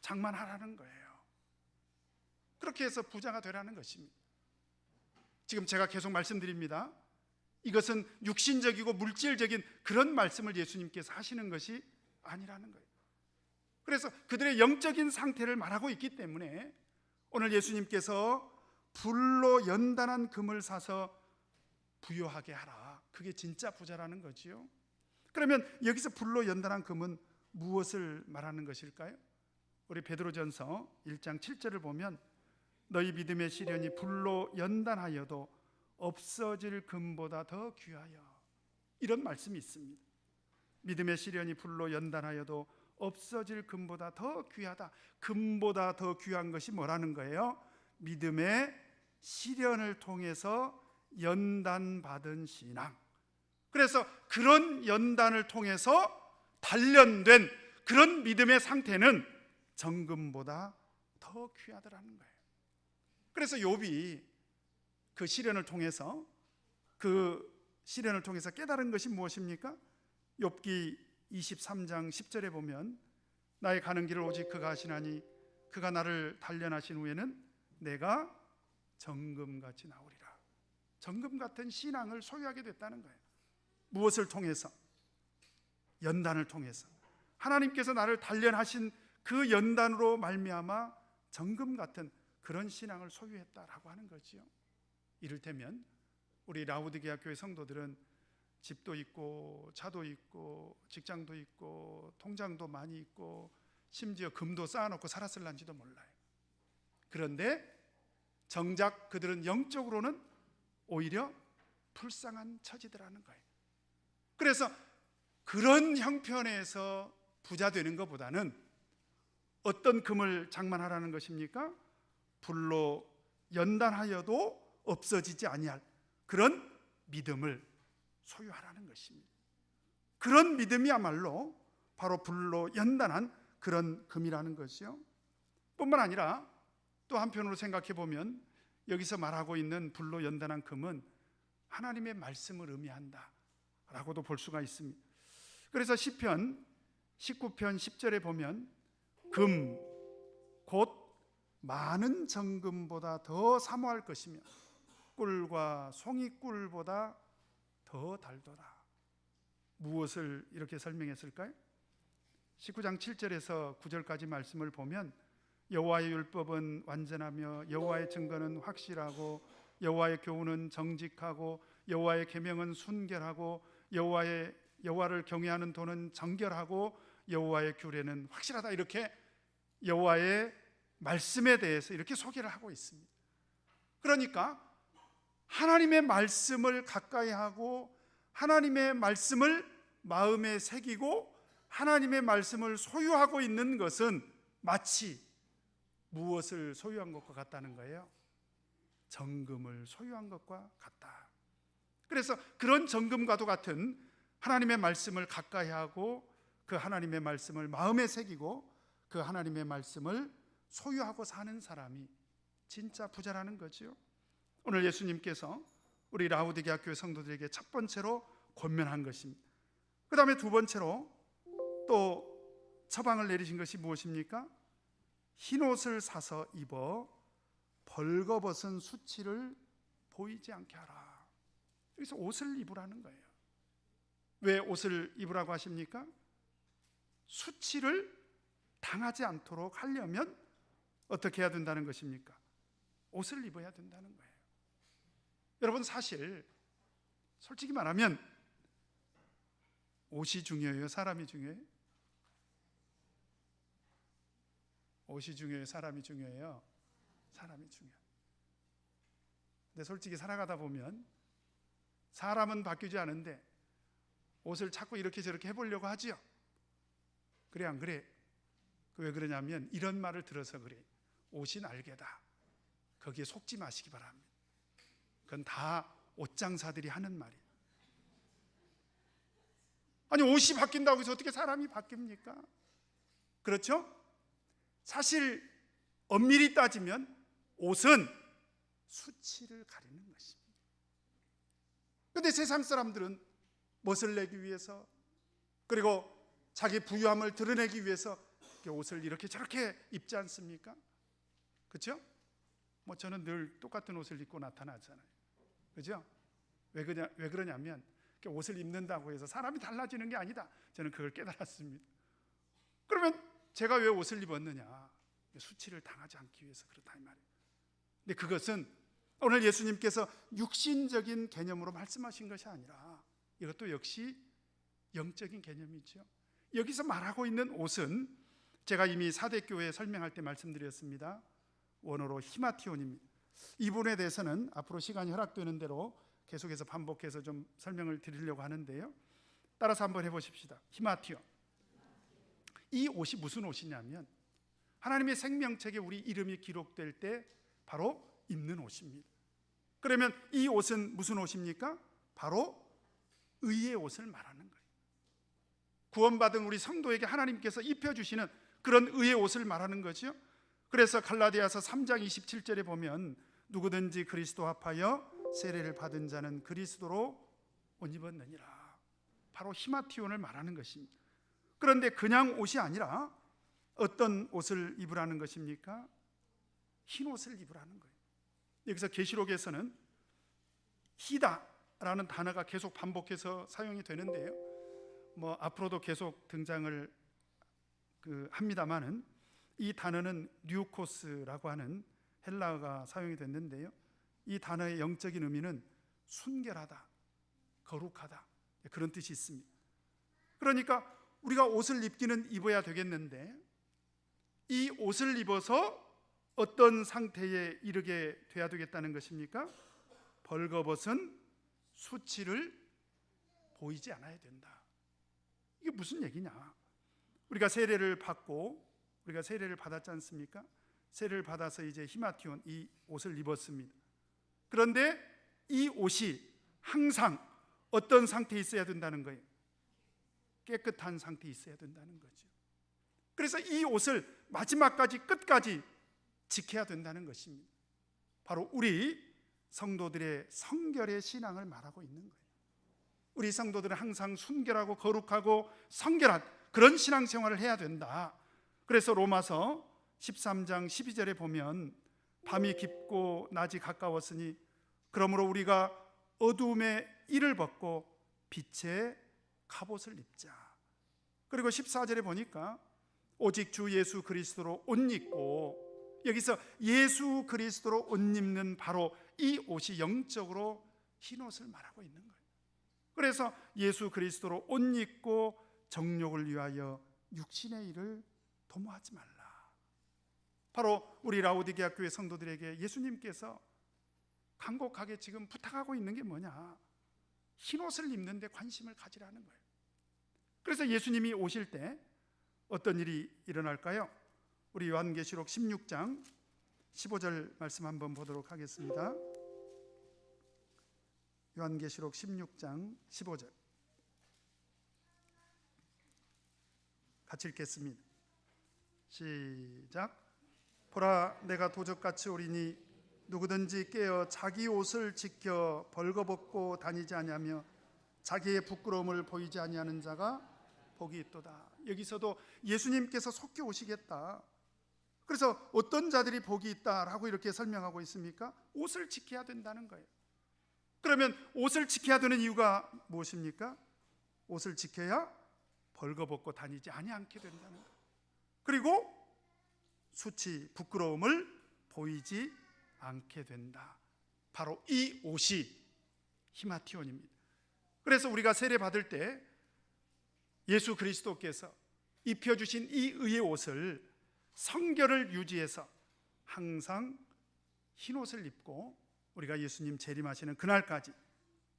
장만하라는 거예요. 그렇게 해서 부자가 되라는 것입니다. 지금 제가 계속 말씀드립니다. 이것은 육신적이고 물질적인 그런 말씀을 예수님께서 하시는 것이 아니라는 거예요. 그래서 그들의 영적인 상태를 말하고 있기 때문에 오늘 예수님께서 불로 연단한 금을 사서 부요하게 하라, 그게 진짜 부자라는 거지요. 그러면 여기서 불로 연단한 금은 무엇을 말하는 것일까요? 우리 베드로전서 1장 7절을 보면 너희 믿음의 시련이 불로 연단하여도 없어질 금보다 더 귀하여, 이런 말씀이 있습니다. 믿음의 시련이 불로 연단하여도 없어질 금보다 더 귀하다. 금보다 더 귀한 것이 뭐라는 거예요? 믿음의 시련을 통해서 연단받은 신앙. 그래서 그런 연단을 통해서 단련된 그런 믿음의 상태는 정금보다 더 귀하더라는 거예요. 그래서 욥이 그 시련을 통해서 깨달은 것이 무엇입니까? 욥기 23장 10절에 보면 나의 가는 길을 오직 그가 하시나니 그가 나를 단련하신 후에는 내가 정금같이 나오리라. 정금 같은 신앙을 소유하게 됐다는 거예요. 무엇을 통해서? 연단을 통해서. 하나님께서 나를 단련하신 그 연단으로 말미암아 정금 같은 그런 신앙을 소유했다라고 하는 거지요. 이를테면 우리 라우디게아 교회 성도들은 집도 있고 차도 있고 직장도 있고 통장도 많이 있고 심지어 금도 쌓아놓고 살았을런지도 몰라요. 그런데 정작 그들은 영적으로는 오히려 불쌍한 처지더라는 거예요. 그래서 그런 형편에서 부자 되는 것보다는 어떤 금을 장만하라는 것입니까? 불로 연단하여도 없어지지 아니할 그런 믿음을 소유하라는 것입니다. 그런 믿음이야말로 바로 불로 연단한 그런 금이라는 것이요. 뿐만 아니라 또 한편으로 생각해 보면 여기서 말하고 있는 불로 연단한 금은 하나님의 말씀을 의미한다 라고도 볼 수가 있습니다. 그래서 시편 19편 10절에 보면 금 곧 많은 정금보다 더 사모할 것이며 꿀과 송이꿀보다 더 달도다. 무엇을 이렇게 설명했을까요? 19장 7절에서 9절까지 말씀을 보면 여호와의 율법은 완전하며 여호와의 증거는 확실하고 여호와의 교훈은 정직하고 여호와의 계명은 순결하고 여호와를 경외하는 도는 정결하고 여호와의 규례는 확실하다. 이렇게 여호와의 말씀에 대해서 이렇게 소개를 하고 있습니다. 그러니까 하나님의 말씀을 가까이 하고 하나님의 말씀을 마음에 새기고 하나님의 말씀을 소유하고 있는 것은 마치 무엇을 소유한 것과 같다는 거예요? 정금을 소유한 것과 같다. 그래서 그런 정금과도 같은 하나님의 말씀을 가까이 하고 그 하나님의 말씀을 마음에 새기고 그 하나님의 말씀을 소유하고 사는 사람이 진짜 부자라는 거죠. 오늘 예수님께서 우리 라우디게아 교회 성도들에게 첫 번째로 권면한 것입니다. 그 다음에 두 번째로 또 처방을 내리신 것이 무엇입니까? 흰 옷을 사서 입어 벌거벗은 수치를 보이지 않게 하라. 여기서 옷을 입으라는 거예요. 왜 옷을 입으라고 하십니까? 수치를 당하지 않도록 하려면 어떻게 해야 된다는 것입니까? 옷을 입어야 된다는 거예요. 여러분, 사실 솔직히 말하면 옷이 중요해요? 사람이 중요해요? 옷이 중요해요? 사람이 중요해요? 사람이 중요해요. 근데 솔직히 살아가다 보면 사람은 바뀌지 않은데 옷을 자꾸 이렇게 저렇게 해보려고 하죠. 그래 안 그래? 왜 그러냐면 이런 말을 들어서 그래. 옷이 날개다. 거기에 속지 마시기 바랍니다. 그건 다 옷장사들이 하는 말이에요. 아니, 옷이 바뀐다고 해서 어떻게 사람이 바뀝니까? 그렇죠? 사실 엄밀히 따지면 옷은 수치를 가리는 것입니다. 그런데 세상 사람들은 멋을 내기 위해서, 그리고 자기 부유함을 드러내기 위해서 옷을 이렇게 저렇게 입지 않습니까? 그렇죠? 뭐 저는 늘 똑같은 옷을 입고 나타나잖아요. 그렇죠? 왜 그러냐면 옷을 입는다고 해서 사람이 달라지는 게 아니다. 저는 그걸 깨달았습니다. 그러면 제가 왜 옷을 입었느냐? 수치를 당하지 않기 위해서 그렇다 이 말이에요. 근데 그것은 오늘 예수님께서 육신적인 개념으로 말씀하신 것이 아니라 이것도 역시 영적인 개념이죠. 여기서 말하고 있는 옷은 제가 이미 사대교회 설명할 때 말씀드렸습니다. 원어로 히마티온입니다. 이 부분에 대해서는 앞으로 시간이 허락되는 대로 계속해서 반복해서 좀 설명을 드리려고 하는데요. 따라서 한번 해보십시다. 히마티온. 이 옷이 무슨 옷이냐면 하나님의 생명책에 우리 이름이 기록될 때 바로 입는 옷입니다. 그러면 이 옷은 무슨 옷입니까? 바로 의의 옷을 말하는 거예요. 구원받은 우리 성도에게 하나님께서 입혀주시는 그런 의의 옷을 말하는 거죠. 그래서 갈라디아서 3장 27절에 보면 누구든지 그리스도 합하여 세례를 받은 자는 그리스도로 옷 입었느니라. 바로 히마티온을 말하는 것입니다. 그런데 그냥 옷이 아니라 어떤 옷을 입으라는 것입니까? 흰 옷을 입으라는 거예요. 여기서 계시록에서는 희다라는 단어가 계속 반복해서 사용이 되는데요. 뭐 앞으로도 계속 등장을 합니다만은 이 단어는 뉴코스라고 하는 헬라어가 사용이 됐는데요. 이 단어의 영적인 의미는 순결하다, 거룩하다, 그런 뜻이 있습니다. 그러니까 우리가 옷을 입기는 입어야 되겠는데 이 옷을 입어서 어떤 상태에 이르게 돼야 되겠다는 것입니까? 벌거벗은 수치를 보이지 않아야 된다. 이게 무슨 얘기냐? 우리가 세례를 받았지 않습니까? 세례를 받아서 이제 히마티온 이 옷을 입었습니다. 그런데 이 옷이 항상 어떤 상태에 있어야 된다는 거예요? 깨끗한 상태에 있어야 된다는 거죠. 그래서 이 옷을 마지막까지 끝까지 지켜야 된다는 것입니다. 바로 우리 성도들의 성결의 신앙을 말하고 있는 거예요. 우리 성도들은 항상 순결하고 거룩하고 성결한 그런 신앙생활을 해야 된다. 그래서 로마서 13장 12절에 보면 밤이 깊고 낮이 가까웠으니 그러므로 우리가 어두움의 일을 벗고 빛의 갑옷을 입자. 그리고 14절에 보니까 오직 주 예수 그리스도로 옷 입고, 여기서 예수 그리스도로 옷 입는 바로 이 옷이 영적으로 흰 옷을 말하고 있는 거예요. 그래서 예수 그리스도로 옷 입고 정욕을 위하여 육신의 일을 도모하지 말라. 바로 우리 라우디게아 교회 성도들에게 예수님께서 간곡하게 지금 부탁하고 있는 게 뭐냐? 흰 옷을 입는 데 관심을 가지라는 거예요. 그래서 예수님이 오실 때 어떤 일이 일어날까요? 우리 요한계시록 16장 15절 말씀 한번 보도록 하겠습니다. 요한계시록 16장 15절 같이 읽겠습니다. 시작. 보라, 내가 도적같이 오리니 누구든지 깨어 자기 옷을 지켜 벌거벗고 다니지 아니하며 자기의 부끄러움을 보이지 아니하는 자가 복이 있도다. 여기서도 예수님께서 속히 오시겠다. 그래서 어떤 자들이 복이 있다라고 이렇게 설명하고 있습니까? 옷을 지켜야 된다는 거예요. 그러면 옷을 지켜야 되는 이유가 무엇입니까? 옷을 지켜야 벌거벗고 다니지 않게 된다는 거예요. 그리고 수치, 부끄러움을 보이지 않게 된다. 바로 이 옷이 히마티온입니다. 그래서 우리가 세례 받을 때 예수 그리스도께서 입혀주신 이 의의 옷을 성결을 유지해서 항상 흰 옷을 입고 우리가 예수님 재림하시는 그날까지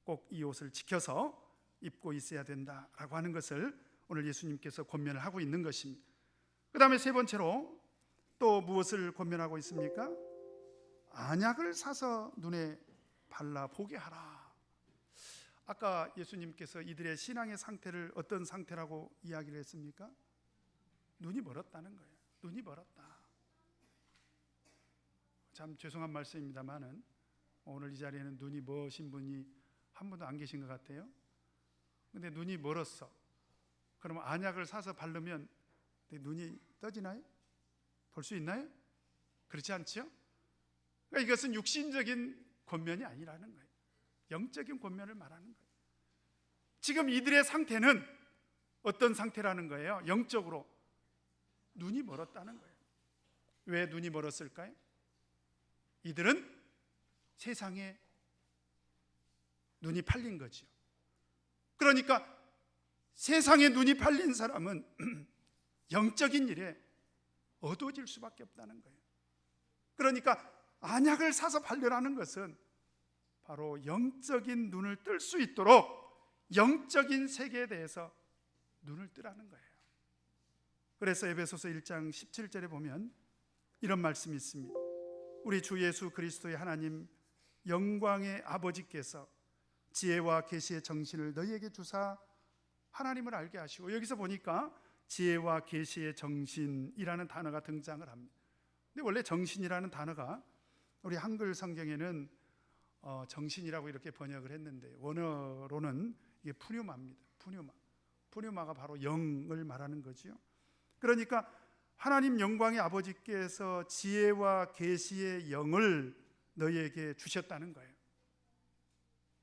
꼭 이 옷을 지켜서 입고 있어야 된다라고 하는 것을 오늘 예수님께서 권면을 하고 있는 것입니다. 그 다음에 세 번째로 또 무엇을 권면하고 있습니까? 안약을 사서 눈에 발라 보게 하라. 아까 예수님께서 이들의 신앙의 상태를 어떤 상태라고 이야기를 했습니까? 눈이 멀었다는 거예요. 눈이 멀었다. 참 죄송한 말씀입니다만은 오늘 이 자리에는 눈이 머신 분이 한 분도 안 계신 것 같아요. 근데 눈이 멀었어. 그러면 안약을 사서 바르면 눈이 떠지나요? 볼 수 있나요? 그렇지 않죠? 그러니까 이것은 육신적인 권면이 아니라는 거예요. 영적인 권면을 말하는 거예요. 지금 이들의 상태는 어떤 상태라는 거예요? 영적으로 눈이 멀었다는 거예요. 왜 눈이 멀었을까요? 이들은 세상에 눈이 팔린 거죠. 그러니까 세상에 눈이 팔린 사람은 영적인 일에 어두워질 수밖에 없다는 거예요. 그러니까 안약을 사서 바르라는 것은 바로 영적인 눈을 뜰 수 있도록 영적인 세계에 대해서 눈을 뜨라는 거예요. 그래서 에베소서 1장 17절에 보면 이런 말씀이 있습니다. 우리 주 예수 그리스도의 하나님 영광의 아버지께서 지혜와 계시의 정신을 너희에게 주사 하나님을 알게 하시고, 여기서 보니까 지혜와 계시의 정신이라는 단어가 등장을 합니다. 근데 원래 정신이라는 단어가 우리 한글 성경에는 정신이라고 이렇게 번역을 했는데 원어로는 이게 푸뉴마입니다. 푸뉴마가 바로 영을 말하는 거죠. 그러니까 하나님 영광의 아버지께서 지혜와 계시의 영을 너희에게 주셨다는 거예요.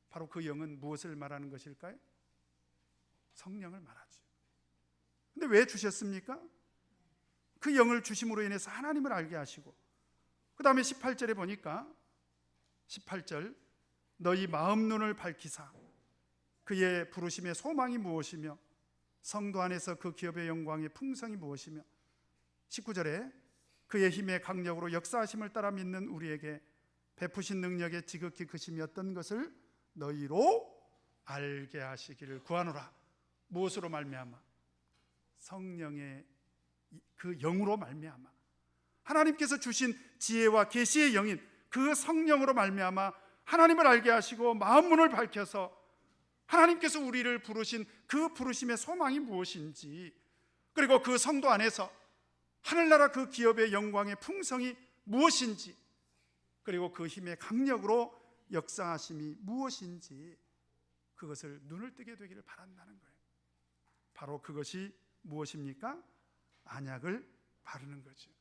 바로 그 영은 무엇을 말하는 것일까요? 성령을 말하죠. 근데 왜 주셨습니까? 그 영을 주심으로 인해서 하나님을 알게 하시고, 그 다음에 18절에 보니까 18절 너희 마음 눈을 밝히사 그의 부르심의 소망이 무엇이며 성도 안에서 그 기업의 영광의 풍성이 무엇이며, 19절에 그의 힘의 강력으로 역사하심을 따라 믿는 우리에게 베푸신 능력의 지극히 크심이 어떤 것을 너희로 알게 하시기를 구하노라. 무엇으로 말미암아? 성령의 그 영으로 말미암아, 하나님께서 주신 지혜와 계시의 영인 그 성령으로 말미암아 하나님을 알게 하시고 마음 문을 밝혀서 하나님께서 우리를 부르신 그 부르심의 소망이 무엇인지, 그리고 그 성도 안에서 하늘나라 그 기업의 영광의 풍성이 무엇인지, 그리고 그 힘의 강력으로 역사하심이 무엇인지, 그것을 눈을 뜨게 되기를 바란다는 거예요. 바로 그것이 무엇입니까? 안약을 바르는 거죠.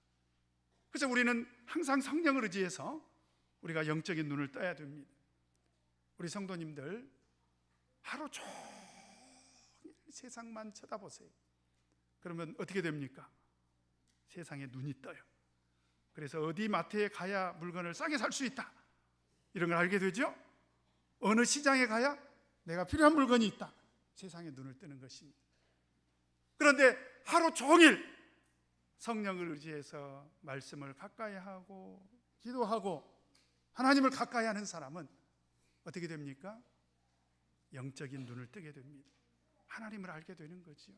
그래서 우리는 항상 성령을 의지해서 우리가 영적인 눈을 떠야 됩니다. 우리 성도님들 하루 종일 세상만 쳐다보세요. 그러면 어떻게 됩니까? 세상에 눈이 떠요. 그래서 어디 마트에 가야 물건을 싸게 살 수 있다, 이런 걸 알게 되죠. 어느 시장에 가야 내가 필요한 물건이 있다, 세상에 눈을 뜨는 것입니다. 그런데 하루 종일 성령을 의지해서 말씀을 가까이 하고 기도하고 하나님을 가까이 하는 사람은 어떻게 됩니까? 영적인 눈을 뜨게 됩니다. 하나님을 알게 되는 거지요.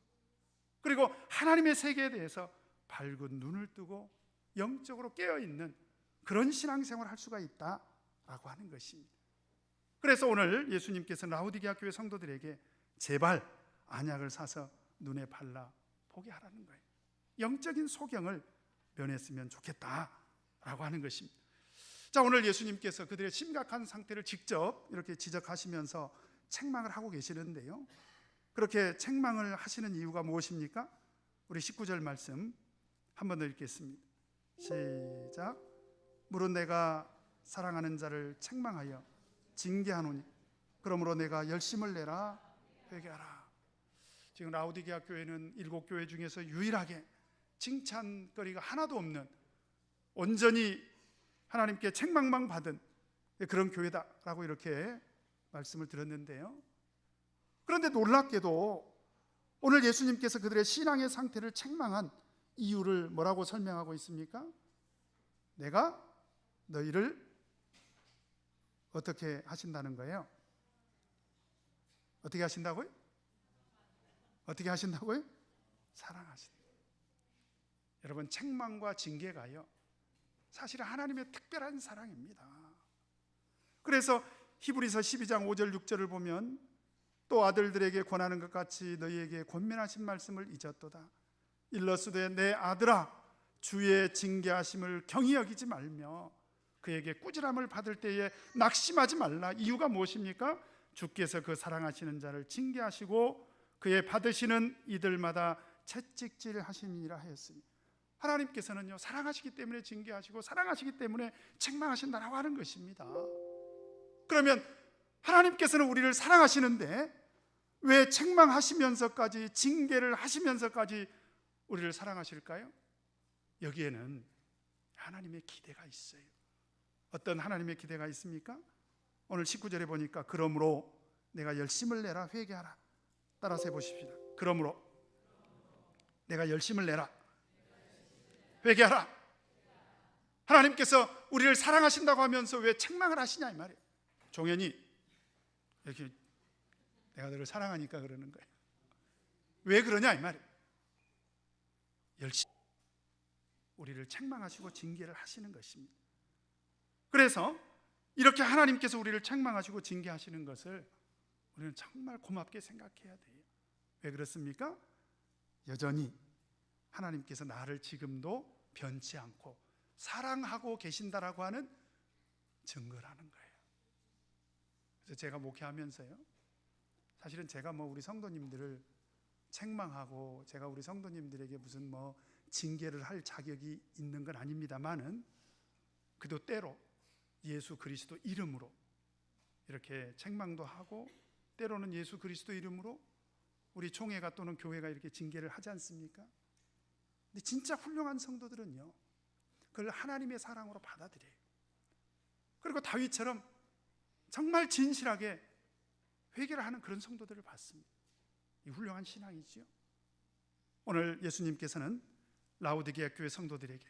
그리고 하나님의 세계에 대해서 밝은 눈을 뜨고 영적으로 깨어있는 그런 신앙생활을 할 수가 있다라고 하는 것입니다. 그래서 오늘 예수님께서는 라오디게아 교회 성도들에게 제발 안약을 사서 눈에 발라 보게 하라는 거예요. 영적인 소경을 면했으면 좋겠다, 라고 하는 것입니다. 자, 오늘 예수님께서 그들의 심각한 상태를 직접 이렇게 지적하시면서 책망을 하고 계시는데요, 그렇게 책망을 하시는 이유가 무엇입니까? 우리 19절 말씀 한 번 더 읽겠습니다. 시작. 물은 내가 사랑하는 자를 책망하여 징계하노니 그러므로 내가 열심을 내라 회개하라. 지금 라오디게아 교회는 7교회 중에서 유일하게 칭찬거리가 하나도 없는, 온전히 하나님께 책망만 받은 그런 교회다라고 이렇게 말씀을 들었는데요, 그런데 놀랍게도 오늘 예수님께서 그들의 신앙의 상태를 책망한 이유를 뭐라고 설명하고 있습니까? 내가 너희를 어떻게 하신다는 거예요? 어떻게 하신다고요? 어떻게 하신다고요? 사랑하신다. 여러분, 책망과 징계가요, 사실은 하나님의 특별한 사랑입니다. 그래서 히브리서 12장 5절 6절을 보면 또 아들들에게 권하는 것 같이 너희에게 권면하신 말씀을 잊었도다. 일러스되 내 아들아 주의 징계하심을 경히 여기지 말며 그에게 꾸지람을 받을 때에 낙심하지 말라. 이유가 무엇입니까? 주께서 그 사랑하시는 자를 징계하시고 그의 받으시는 이들마다 채찍질 하심이라 하였으니, 하나님께서는요, 사랑하시기 때문에 징계하시고 사랑하시기 때문에 책망하신다라고 하는 것입니다. 그러면 하나님께서는 우리를 사랑하시는데 왜 책망하시면서까지, 징계를 하시면서까지 우리를 사랑하실까요? 여기에는 하나님의 기대가 있어요. 어떤 하나님의 기대가 있습니까? 오늘 19절에 보니까 그러므로 내가 열심을 내라 회개하라. 따라서 해보십시다. 그러므로 내가 열심을 내라 회개하라. 하나님께서 우리를 사랑하신다고 하면서 왜 책망을 하시냐 이 말이에요. 종현이 이렇게 내가 너를 사랑하니까 그러는 거예요. 왜 그러냐 이 말이에요. 열심히 우리를 책망하시고 징계를 하시는 것입니다. 그래서 이렇게 하나님께서 우리를 책망하시고 징계하시는 것을 우리는 정말 고맙게 생각해야 돼요. 왜 그렇습니까? 여전히 하나님께서 나를 지금도 변치 않고 사랑하고 계신다라고 하는 증거라는 거예요. 그래서 제가 목회하면서요, 사실은 제가 우리 성도님들을 책망하고 제가 우리 성도님들에게 무슨 징계를 할 자격이 있는 건 아닙니다만은, 그도 때로 예수 그리스도 이름으로 이렇게 책망도 하고 때로는 예수 그리스도 이름으로 우리 총회가 또는 교회가 이렇게 징계를 하지 않습니까? 근데 진짜 훌륭한 성도들은요, 그걸 하나님의 사랑으로 받아들여요. 그리고 다윗처럼 정말 진실하게 회개를 하는 그런 성도들을 봤습니다. 이 훌륭한 신앙이지요. 오늘 예수님께서는 라오디게아 교회 성도들에게,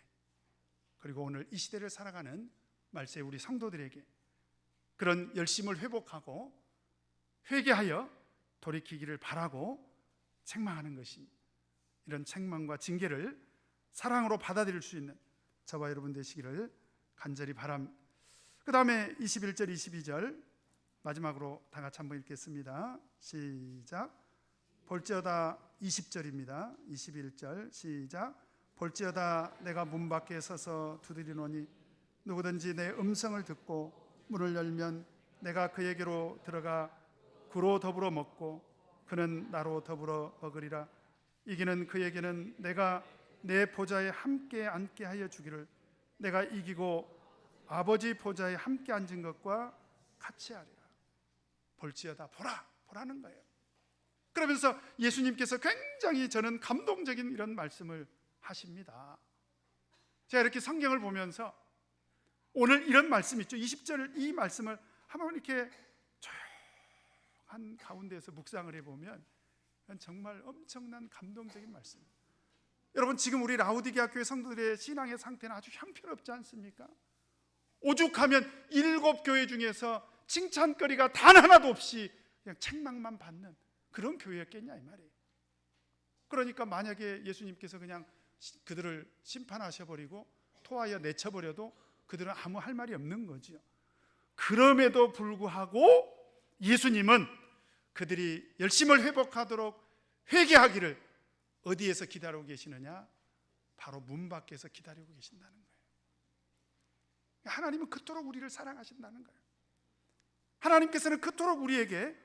그리고 오늘 이 시대를 살아가는 말세의 우리 성도들에게 그런 열심을 회복하고 회개하여 돌이키기를 바라고 책망하는 것입니다. 이런 책망과 징계를 사랑으로 받아들일 수 있는 저와 여러분 되시기를 간절히 바랍니다. 그 다음에 21절 22절 마지막으로 다 같이 한번 읽겠습니다. 시작. 볼지어다 20절입니다. 21절 시작. 볼지어다 내가 문 밖에 서서 두드리노니 누구든지 내 음성을 듣고 문을 열면 내가 그에게로 들어가 그로 더불어 먹고 그는 나로 더불어 먹으리라. 이기는 그에게는 내가 내 보좌에 함께 앉게 하여 주기를 내가 이기고 아버지 보좌에 함께 앉은 것과 같이 하리라. 볼지어다 보라는 거예요. 그러면서 예수님께서 굉장히 저는 감동적인 이런 말씀을 하십니다. 제가 이렇게 성경을 보면서 오늘 이런 말씀 있죠. 20절 이 말씀을 한번 이렇게 조용한 가운데에서 묵상을 해보면 정말 엄청난 감동적인 말씀입니다. 여러분, 지금 우리 라오디게아 교회 성도들의 신앙의 상태는 아주 형편없지 않습니까? 오죽하면 7교회 중에서 칭찬거리가 단 하나도 없이 그냥 책망만 받는 그런 교회였겠냐 이 말이에요. 그러니까 만약에 예수님께서 그냥 그들을 심판하셔버리고 토하여 내쳐버려도 그들은 아무 할 말이 없는 거죠. 그럼에도 불구하고 예수님은 그들이 열심을 회복하도록 회개하기를 어디에서 기다리고 계시느냐? 바로 문 밖에서 기다리고 계신다는 거예요. 하나님은 그토록 우리를 사랑하신다는 거예요. 하나님께서는 그토록 우리에게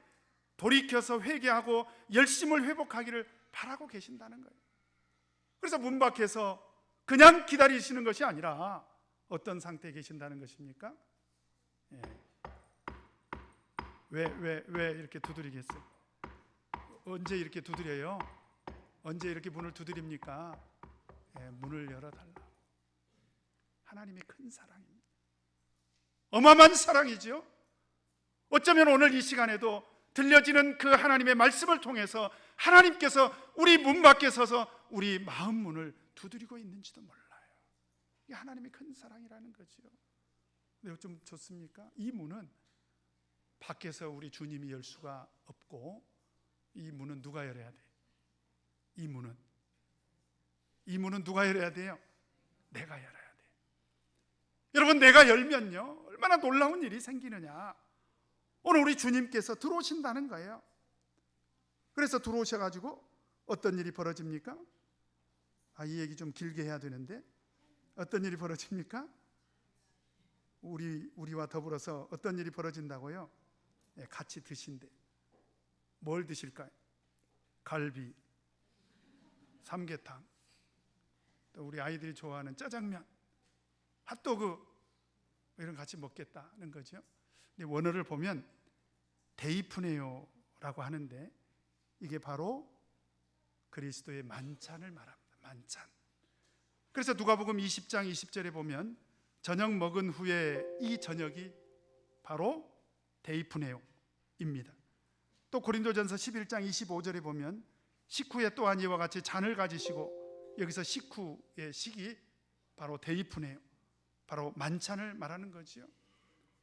돌이켜서 회개하고 열심을 회복하기를 바라고 계신다는 거예요. 그래서 문 밖에서 그냥 기다리시는 것이 아니라 어떤 상태에 계신다는 것입니까? 예. 왜 이렇게 두드리겠어요? 언제 이렇게 두드려요? 언제 이렇게 문을 두드립니까? 예, 문을 열어달라. 하나님의 큰 사랑입니다. 어마어마한 사랑이죠. 어쩌면 오늘 이 시간에도 들려지는 그 하나님의 말씀을 통해서 하나님께서 우리 문 밖에 서서 우리 마음 문을 두드리고 있는지도 몰라요. 이게 하나님의 큰 사랑이라는 거죠. 근데 좀 좋습니까? 이 문은 밖에서 우리 주님이 열 수가 없고, 이 문은 누가 열어야 돼요? 이 문은 누가 열어야 돼요? 내가 열어야 돼요. 여러분, 내가 열면요 얼마나 놀라운 일이 생기느냐. 오늘 우리 주님께서 들어오신다는 거예요. 그래서 들어오셔가지고 어떤 일이 벌어집니까? 이 얘기 좀 길게 해야 되는데, 어떤 일이 벌어집니까? 우리와 더불어서 어떤 일이 벌어진다고요? 네, 같이 드신대. 뭘 드실까요? 갈비, 삼계탕, 또 우리 아이들이 좋아하는 짜장면, 핫도그, 이런 거 같이 먹겠다는 거죠. 근데 원어를 보면 데이프네요라고 하는데, 이게 바로 그리스도의 만찬을 말합니다. 만찬. 그래서 누가복음 20장 20절에 보면 저녁 먹은 후에 이 저녁이 바로 데이프네요입니다. 또 고린도전서 11장 25절에 보면 식후에 또한 이와 같이 잔을 가지시고, 여기서 식후의 식이 바로 데이프네요, 바로 만찬을 말하는 거지요.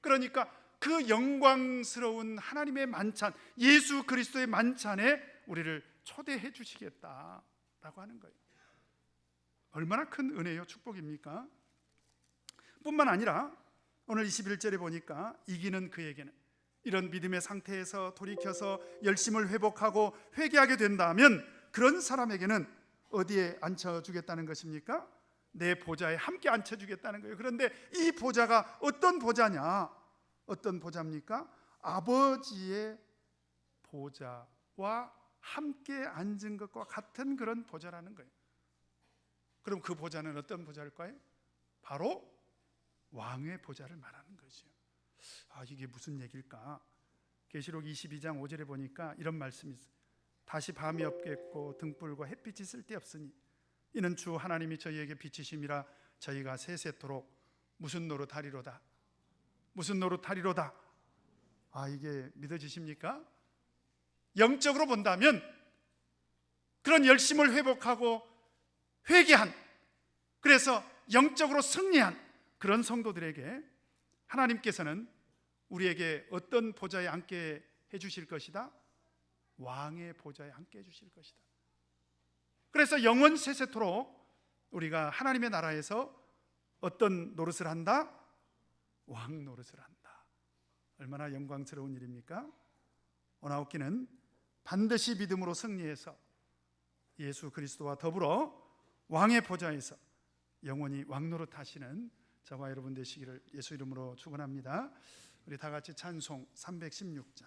그러니까 그 영광스러운 하나님의 만찬, 예수 그리스도의 만찬에 우리를 초대해 주시겠다라고 하는 거예요. 얼마나 큰 은혜요, 축복입니까? 뿐만 아니라 오늘 21절에 보니까 이기는 그에게는, 이런 믿음의 상태에서 돌이켜서 열심을 회복하고 회개하게 된다면 그런 사람에게는 어디에 앉혀주겠다는 것입니까? 내 보좌에 함께 앉혀주겠다는 거예요. 그런데 이 보좌가 어떤 보좌냐? 어떤 보좌입니까? 아버지의 보좌와 함께 앉은 것과 같은 그런 보좌라는 거예요. 그럼 그 보좌는 어떤 보좌일까요? 바로 왕의 보좌를 말하는 거죠. 이게 무슨 얘기일까? 계시록 22장 5절에 보니까 이런 말씀이 있어요. 다시 밤이 없겠고 등불과 햇빛이 쓸데없으니 이는 주 하나님이 저희에게 비치심이라 저희가 세세토록 무슨 노릇하리로다. 무슨 노릇하리로다. 이게 믿어지십니까? 영적으로 본다면 그런 열심을 회복하고 회개한, 그래서 영적으로 승리한 그런 성도들에게 하나님께서는 우리에게 어떤 보좌에 앉게 해주실 것이다? 왕의 보좌에 앉게 해주실 것이다. 그래서 영원 세세토록 우리가 하나님의 나라에서 어떤 노릇을 한다? 왕 노릇을 한다. 얼마나 영광스러운 일입니까? 오나옵기는 반드시 믿음으로 승리해서 예수 그리스도와 더불어 왕의 보좌에서 영원히 왕노릇 하시는 저와 여러분 되시기를 예수 이름으로 축원합니다. 우리 다 같이 찬송 316장